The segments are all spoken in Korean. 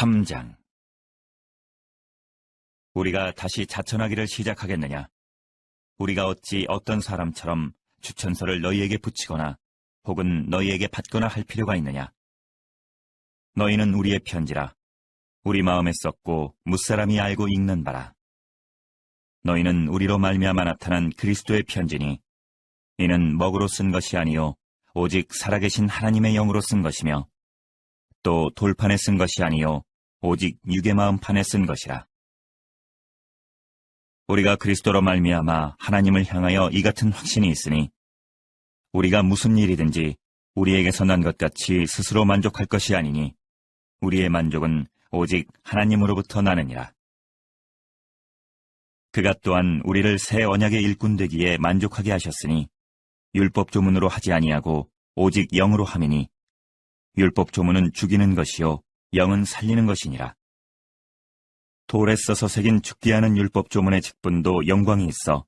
3장. 우리가 다시 자천하기를 시작하겠느냐? 우리가 어찌 어떤 사람처럼 추천서를 너희에게 붙이거나 혹은 너희에게 받거나 할 필요가 있느냐? 너희는 우리의 편지라. 우리 마음에 썼고 무사람이 알고 읽는 바라. 너희는 우리로 말미암아 나타난 그리스도의 편지니 이는 먹으로 쓴 것이 아니요 오직 살아계신 하나님의 영으로 쓴 것이며 또 돌판에 쓴 것이 아니요 오직 육의 마음판에 쓴 것이라. 우리가 그리스도로 말미암아 하나님을 향하여 이 같은 확신이 있으니 우리가 무슨 일이든지 우리에게서 난 것 같이 스스로 만족할 것이 아니니 우리의 만족은 오직 하나님으로부터 나느니라. 그가 또한 우리를 새 언약의 일꾼 되기에 만족하게 하셨으니 율법 조문으로 하지 아니하고 오직 영으로 함이니 율법 조문은 죽이는 것이요 영은 살리는 것이니라. 돌에 써서 새긴 죽게 하는 율법 조문의 직분도 영광이 있어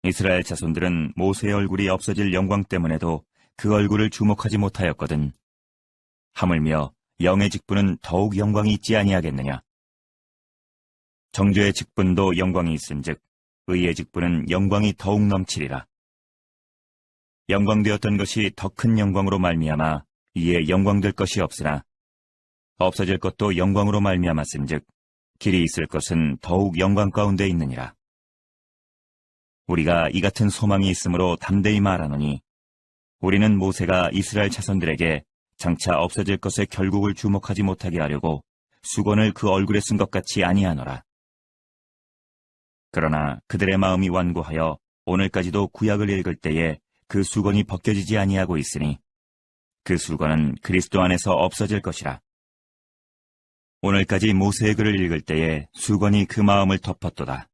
이스라엘 자손들은 모세의 얼굴이 없어질 영광 때문에도 그 얼굴을 주목하지 못하였거든. 하물며 영의 직분은 더욱 영광이 있지 아니하겠느냐. 정죄의 직분도 영광이 있은즉 의의 직분은 영광이 더욱 넘치리라. 영광되었던 것이 더 큰 영광으로 말미암아 이에 영광될 것이 없으나 없어질 것도 영광으로 말미암았은즉 길이 있을 것은 더욱 영광 가운데 있느니라. 우리가 이 같은 소망이 있으므로 담대히 말하노니 우리는 모세가 이스라엘 자손들에게 장차 없어질 것의 결국을 주목하지 못하게 하려고 수건을 그 얼굴에 쓴 것 같이 아니하노라. 그러나 그들의 마음이 완고하여 오늘까지도 구약을 읽을 때에 그 수건이 벗겨지지 아니하고 있으니 그 수건은 그리스도 안에서 없어질 것이라. 오늘까지 모세의 글을 읽을 때에 수건이 그 마음을 덮었도다.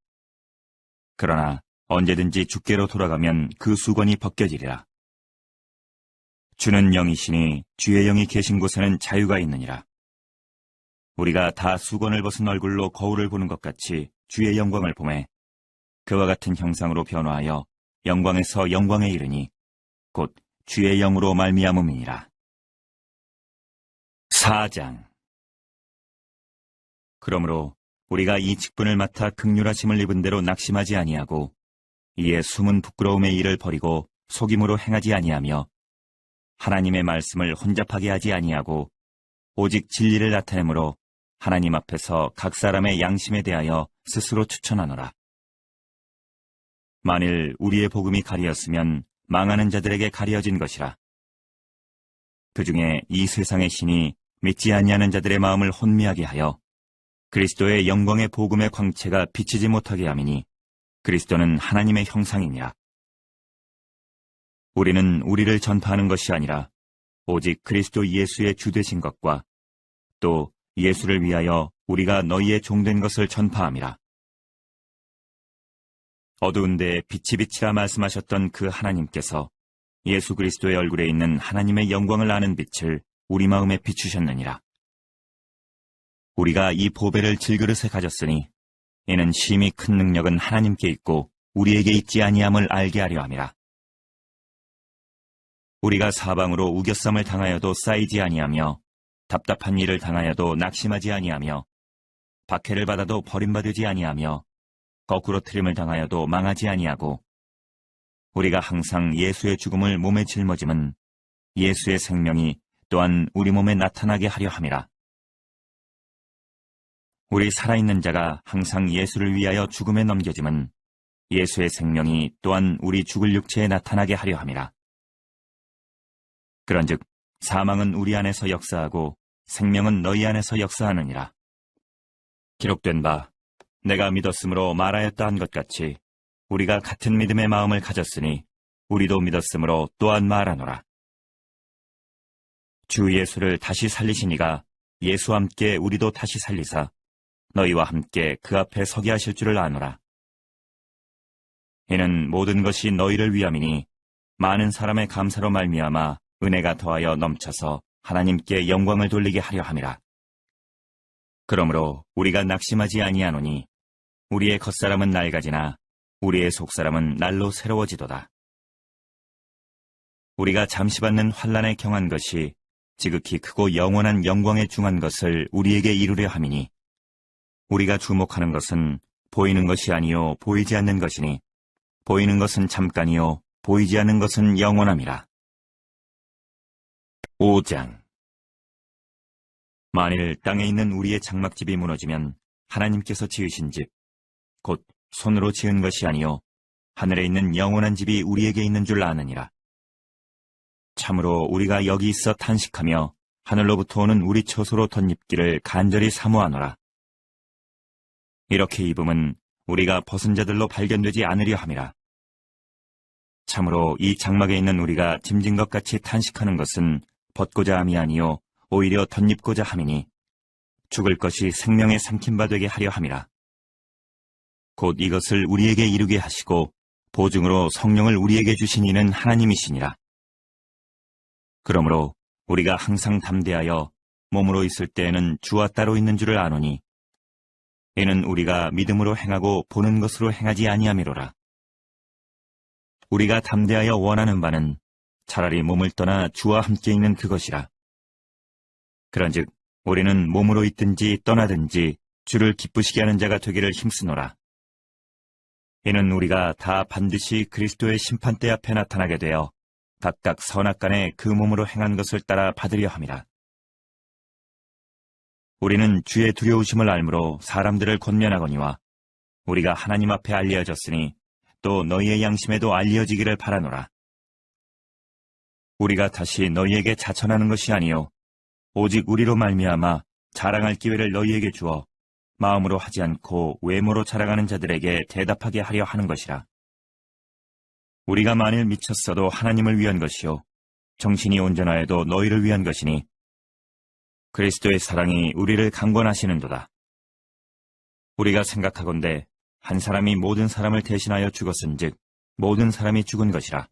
그러나 언제든지 주께로 돌아가면 그 수건이 벗겨지리라. 주는 영이시니 주의 영이 계신 곳에는 자유가 있느니라. 우리가 다 수건을 벗은 얼굴로 거울을 보는 것 같이 주의 영광을 보매 그와 같은 형상으로 변화하여 영광에서 영광에 이르니 곧 주의 영으로 말미암음이니라. 4장. 그러므로 우리가 이 직분을 맡아 긍휼하심을 입은 대로 낙심하지 아니하고 이에 숨은 부끄러움의 일을 버리고 속임으로 행하지 아니하며 하나님의 말씀을 혼잡하게 하지 아니하고 오직 진리를 나타내므로 하나님 앞에서 각 사람의 양심에 대하여 스스로 추천하노라. 만일 우리의 복음이 가리었으면 망하는 자들에게 가려진 것이라. 그 중에 이 세상의 신이 믿지 아니하는 자들의 마음을 혼미하게 하여 그리스도의 영광의 복음의 광채가 비치지 못하게 함이니 그리스도는 하나님의 형상이니라. 우리는 우리를 전파하는 것이 아니라 오직 그리스도 예수의 주 되신 것과 또 예수를 위하여 우리가 너희의 종된 것을 전파함이라. 어두운 데에 빛이 비치라 말씀하셨던 그 하나님께서 예수 그리스도의 얼굴에 있는 하나님의 영광을 아는 빛을 우리 마음에 비추셨느니라. 우리가 이 보배를 질그릇에 가졌으니 이는 심히 큰 능력은 하나님께 있고 우리에게 있지 아니함을 알게 하려 함이라. 우리가 사방으로 우겨쌈을 당하여도 쌓이지 아니하며 답답한 일을 당하여도 낙심하지 아니하며 박해를 받아도 버림받지 아니하며 거꾸로 트림을 당하여도 망하지 아니하고 우리가 항상 예수의 죽음을 몸에 짊어짐은 예수의 생명이 또한 우리 몸에 나타나게 하려 함이라. 우리 살아있는 자가 항상 예수를 위하여 죽음에 넘겨짐은 예수의 생명이 또한 우리 죽을 육체에 나타나게 하려 함이라. 그런즉 사망은 우리 안에서 역사하고 생명은 너희 안에서 역사하느니라. 기록된 바 내가 믿었으므로 말하였다 한 것 같이 우리가 같은 믿음의 마음을 가졌으니 우리도 믿었으므로 또한 말하노라. 주 예수를 다시 살리시니가 예수와 함께 우리도 다시 살리사 너희와 함께 그 앞에 서게 하실 줄을 아노라. 이는 모든 것이 너희를 위함이니 많은 사람의 감사로 말미암아 은혜가 더하여 넘쳐서 하나님께 영광을 돌리게 하려 함이라. 그러므로 우리가 낙심하지 아니하노니 우리의 겉사람은 낡아지나 우리의 속사람은 날로 새로워지도다. 우리가 잠시 받는 환난에 경한 것이 지극히 크고 영원한 영광에 중한 것을 우리에게 이루려 함이니 우리가 주목하는 것은 보이는 것이 아니요 보이지 않는 것이니 보이는 것은 잠깐이요 보이지 않는 것은 영원함이라. 5장. 만일 땅에 있는 우리의 장막집이 무너지면 하나님께서 지으신 집, 곧 손으로 지은 것이 아니요 하늘에 있는 영원한 집이 우리에게 있는 줄 아느니라. 참으로 우리가 여기 있어 탄식하며 하늘로부터 오는 우리 처소로 덧입기를 간절히 사모하노라. 이렇게 입음은 우리가 벗은 자들로 발견되지 않으려 함이라. 참으로 이 장막에 있는 우리가 짐진 것 같이 탄식하는 것은 벗고자 함이 아니요 오히려 덧입고자 함이니 죽을 것이 생명에 삼킨 바 되게 하려 함이라. 곧 이것을 우리에게 이루게 하시고 보증으로 성령을 우리에게 주신 이는 하나님이시니라. 그러므로 우리가 항상 담대하여 몸으로 있을 때에는 주와 따로 있는 줄을 아노니 이는 우리가 믿음으로 행하고 보는 것으로 행하지 아니함이로라. 우리가 담대하여 원하는 바는 차라리 몸을 떠나 주와 함께 있는 그것이라. 그런즉 우리는 몸으로 있든지 떠나든지 주를 기쁘시게 하는 자가 되기를 힘쓰노라. 이는 우리가 다 반드시 그리스도의 심판대 앞에 나타나게 되어 각각 선악간에 그 몸으로 행한 것을 따라 받으려 함이라. 우리는 주의 두려우심을 알므로 사람들을 권면하거니와 우리가 하나님 앞에 알려졌으니 또 너희의 양심에도 알려지기를 바라노라. 우리가 다시 너희에게 자천하는 것이 아니요 오직 우리로 말미암아 자랑할 기회를 너희에게 주어 마음으로 하지 않고 외모로 자랑하는 자들에게 대답하게 하려 하는 것이라. 우리가 만일 미쳤어도 하나님을 위한 것이요 정신이 온전하여도 너희를 위한 것이니 그리스도의 사랑이 우리를 강권하시는도다. 우리가 생각하건대 한 사람이 모든 사람을 대신하여 죽었은즉 모든 사람이 죽은 것이라.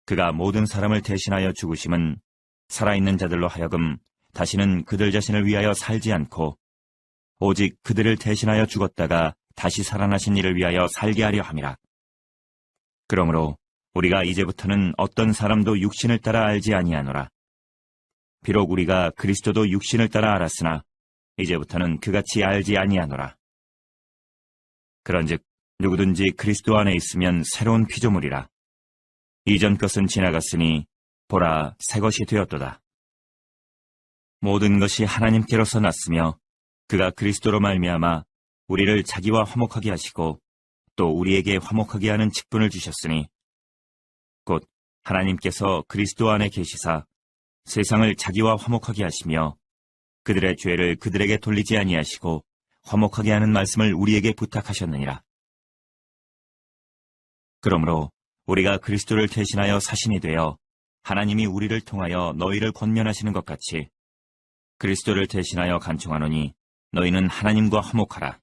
그가 모든 사람을 대신하여 죽으심은 살아있는 자들로 하여금 다시는 그들 자신을 위하여 살지 않고 오직 그들을 대신하여 죽었다가 다시 살아나신 이를 위하여 살게 하려 함이라. 그러므로 우리가 이제부터는 어떤 사람도 육신을 따라 알지 아니하노라. 비록 우리가 그리스도도 육신을 따라 알았으나 이제부터는 그같이 알지 아니하노라. 그런즉 누구든지 그리스도 안에 있으면 새로운 피조물이라. 이전 것은 지나갔으니 보라 새 것이 되었도다. 모든 것이 하나님께로서 났으며 그가 그리스도로 말미암아 우리를 자기와 화목하게 하시고 또 우리에게 화목하게 하는 직분을 주셨으니 곧 하나님께서 그리스도 안에 계시사 세상을 자기와 화목하게 하시며 그들의 죄를 그들에게 돌리지 아니하시고 화목하게 하는 말씀을 우리에게 부탁하셨느니라. 그러므로 우리가 그리스도를 대신하여 사신이 되어 하나님이 우리를 통하여 너희를 권면하시는 것 같이 그리스도를 대신하여 간청하노니 너희는 하나님과 화목하라.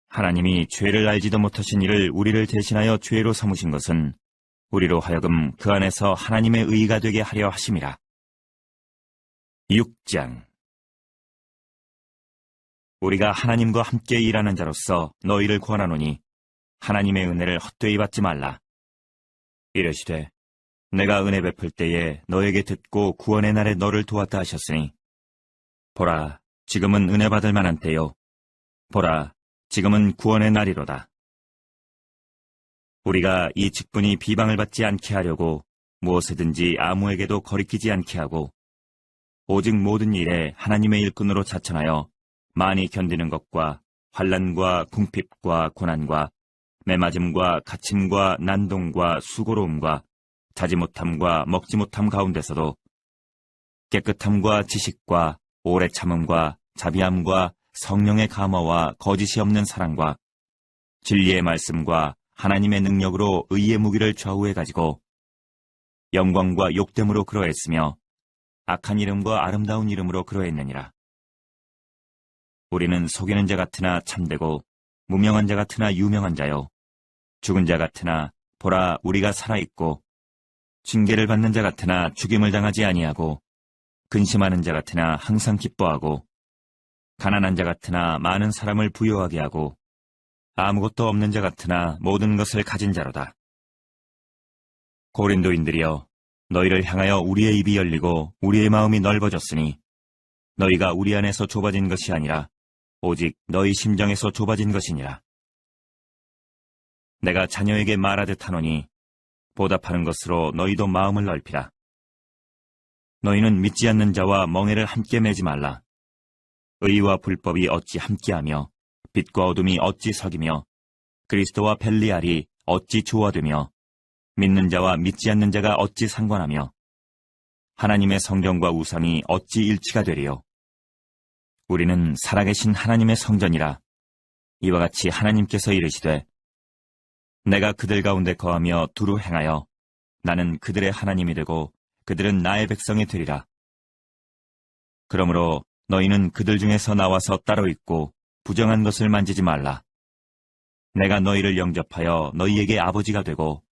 하나님이 죄를 알지도 못하신 이를 우리를 대신하여 죄로 삼으신 것은 우리로 하여금 그 안에서 하나님의 의가 되게 하려 하심이라. 6장. 우리가 하나님과 함께 일하는 자로서 너희를 권하노니 하나님의 은혜를 헛되이 받지 말라. 이르시되 내가 은혜 베풀 때에 너에게 듣고 구원의 날에 너를 도왔다 하셨으니 보라 지금은 은혜 받을 만한 때요 보라 지금은 구원의 날이로다. 우리가 이 직분이 비방을 받지 않게 하려고 무엇이든지 아무에게도 거리끼지 않게 하고 오직 모든 일에 하나님의 일꾼으로 자천하여 많이 견디는 것과 환난과 궁핍과 고난과 매맞음과 갇힘과 난동과 수고로움과 자지 못함과 먹지 못함 가운데서도 깨끗함과 지식과 오래 참음과 자비함과 성령의 감화와 거짓이 없는 사랑과 진리의 말씀과 하나님의 능력으로 의의 무기를 좌우해 가지고 영광과 욕됨으로 그러했으며 악한 이름과 아름다운 이름으로 그러했느니라. 우리는 속이는 자 같으나 참되고 무명한 자 같으나 유명한 자요 죽은 자 같으나 보라 우리가 살아있고 징계를 받는 자 같으나 죽임을 당하지 아니하고 근심하는 자 같으나 항상 기뻐하고 가난한 자 같으나 많은 사람을 부요하게 하고 아무것도 없는 자 같으나 모든 것을 가진 자로다. 고린도인들이여 너희를 향하여 우리의 입이 열리고 우리의 마음이 넓어졌으니 너희가 우리 안에서 좁아진 것이 아니라 오직 너희 심정에서 좁아진 것이니라. 내가 자녀에게 말하듯 하노니 보답하는 것으로 너희도 마음을 넓히라. 너희는 믿지 않는 자와 멍에를 함께 매지 말라. 의와 불법이 어찌 함께하며 빛과 어둠이 어찌 석이며 그리스도와 벨리알이 어찌 조화되며 믿는 자와 믿지 않는 자가 어찌 상관하며 하나님의 성전과 우상이 어찌 일치가 되리요. 우리는 살아계신 하나님의 성전이라. 이와 같이 하나님께서 이르시되 내가 그들 가운데 거하며 두루 행하여 나는 그들의 하나님이 되고 그들은 나의 백성이 되리라. 그러므로 너희는 그들 중에서 나와서 따로 있고 부정한 것을 만지지 말라. 내가 너희를 영접하여 너희에게 아버지가 되고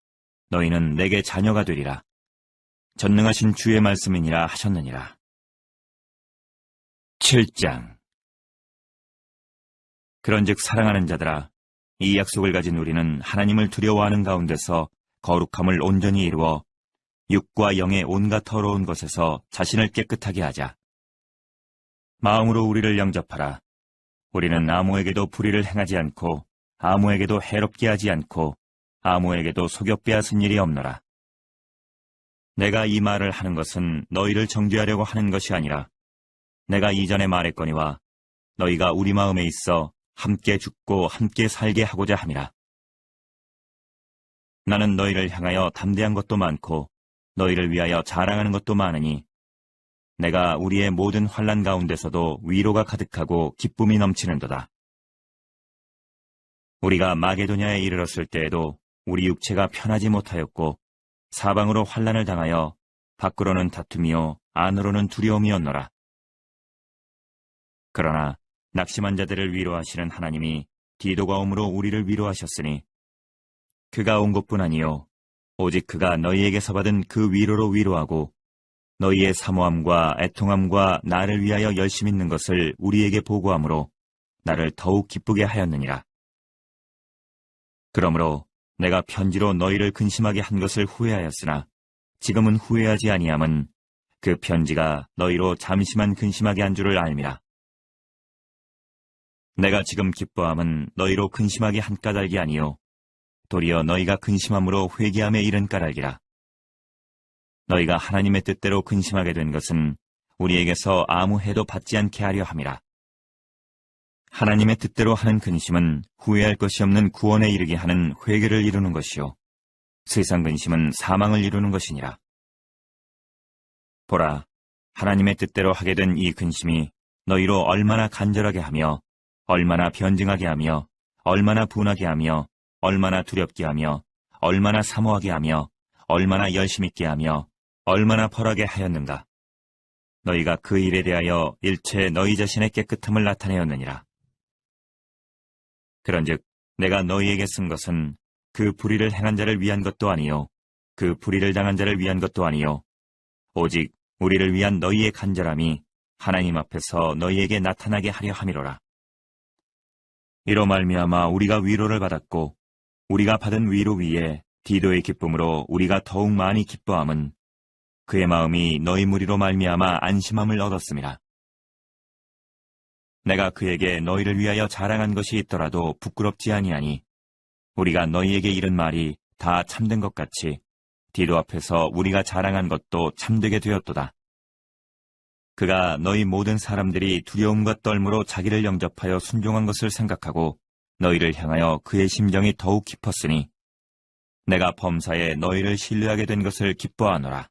너희는 내게 자녀가 되리라. 전능하신 주의 말씀이니라 하셨느니라. 7장. 그런즉 사랑하는 자들아, 이 약속을 가진 우리는 하나님을 두려워하는 가운데서 거룩함을 온전히 이루어 육과 영의 온갖 더러운 것에서 자신을 깨끗하게 하자. 마음으로 우리를 영접하라. 우리는 아무에게도 불의를 행하지 않고 아무에게도 해롭게 하지 않고 아무에게도 속여 빼앗은 일이 없노라. 내가 이 말을 하는 것은 너희를 정죄하려고 하는 것이 아니라 내가 이전에 말했거니와 너희가 우리 마음에 있어 함께 죽고 함께 살게 하고자 함이라. 나는 너희를 향하여 담대한 것도 많고 너희를 위하여 자랑하는 것도 많으니 내가 우리의 모든 환난 가운데서도 위로가 가득하고 기쁨이 넘치는도다. 우리가 마게도냐에 이르렀을 때에도 우리 육체가 편하지 못하였고 사방으로 환난을 당하여 밖으로는 다툼이요 안으로는 두려움이었노라. 그러나 낙심한 자들을 위로하시는 하나님이 디도가 om으로 우리를 위로하셨으니 그가 온 것뿐 아니요 오직 그가 너희에게서 받은 그 위로로 위로하고 너희의 사모함과 애통함과 나를 위하여 열심 있는 것을 우리에게 보고함으로 나를 더욱 기쁘게 하였느니라. 그러므로 내가 편지로 너희를 근심하게 한 것을 후회하였으나 지금은 후회하지 아니함은 그 편지가 너희로 잠시만 근심하게 한 줄을 알미라. 내가 지금 기뻐함은 너희로 근심하게 한 까닭이 아니요 도리어 너희가 근심함으로 회개함에 이른 까닭이라. 너희가 하나님의 뜻대로 근심하게 된 것은 우리에게서 아무 해도 받지 않게 하려 함이라. 하나님의 뜻대로 하는 근심은 후회할 것이 없는 구원에 이르게 하는 회개를 이루는 것이요 세상 근심은 사망을 이루는 것이니라. 보라, 하나님의 뜻대로 하게 된 이 근심이 너희로 얼마나 간절하게 하며 얼마나 변증하게 하며 얼마나 분하게 하며 얼마나 두렵게 하며 얼마나 사모하게 하며 얼마나 열심 있게 하며 얼마나 벌하게 하였는가. 너희가 그 일에 대하여 일체 너희 자신의 깨끗함을 나타내었느니라. 그런즉 내가 너희에게 쓴 것은 그 불의를 행한 자를 위한 것도 아니요 그 불의를 당한 자를 위한 것도 아니요 오직 우리를 위한 너희의 간절함이 하나님 앞에서 너희에게 나타나게 하려 함이로라. 이로 말미암아 우리가 위로를 받았고 우리가 받은 위로 위에 디도의 기쁨으로 우리가 더욱 많이 기뻐함은 그의 마음이 너희 무리로 말미암아 안심함을 얻었음이라. 내가 그에게 너희를 위하여 자랑한 것이 있더라도 부끄럽지 아니하니 우리가 너희에게 이른 말이 다 참된 것 같이 디도 앞에서 우리가 자랑한 것도 참되게 되었도다. 그가 너희 모든 사람들이 두려움과 떨므로 자기를 영접하여 순종한 것을 생각하고 너희를 향하여 그의 심정이 더욱 깊었으니 내가 범사에 너희를 신뢰하게 된 것을 기뻐하노라.